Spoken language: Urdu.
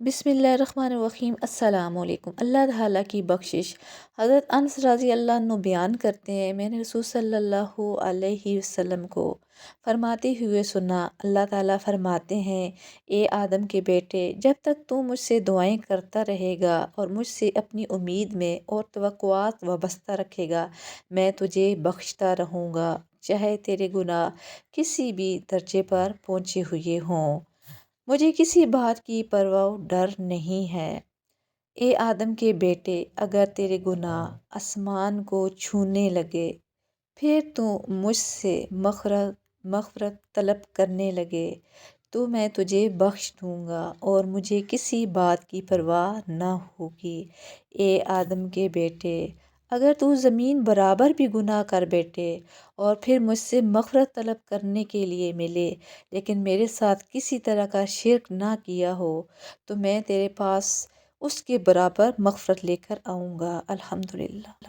بسم اللہ الرحمن الرحیم۔ السلام علیکم۔ اللہ تعالیٰ کی بخشش حضرت انس رضی اللہ عنہ بیان کرتے ہیں، میں نے رسول صلی اللہ علیہ وسلم کو فرماتے ہوئے سنا، اللہ تعالیٰ فرماتے ہیں، اے آدم کے بیٹے، جب تک تو مجھ سے دعائیں کرتا رہے گا اور مجھ سے اپنی امید میں اور توقعات وابستہ رکھے گا، میں تجھے بخشتا رہوں گا، چاہے تیرے گناہ کسی بھی درجے پر پہنچے ہوئے ہوں۔ مجھے کسی بات کی پرواہ ڈر نہیں ہے۔ اے آدم کے بیٹے، اگر تیرے گناہ آسمان کو چھونے لگے، پھر تو مجھ سے مغفرت طلب کرنے لگے تو میں تجھے بخش دوں گا اور مجھے کسی بات کی پرواہ نہ ہوگی۔ اے آدم کے بیٹے، اگر تو زمین برابر بھی گناہ کر بیٹھے اور پھر مجھ سے مغفرت طلب کرنے کے لیے ملے، لیکن میرے ساتھ کسی طرح کا شرک نہ کیا ہو، تو میں تیرے پاس اس کے برابر مغفرت لے کر آؤں گا۔ الحمدللہ۔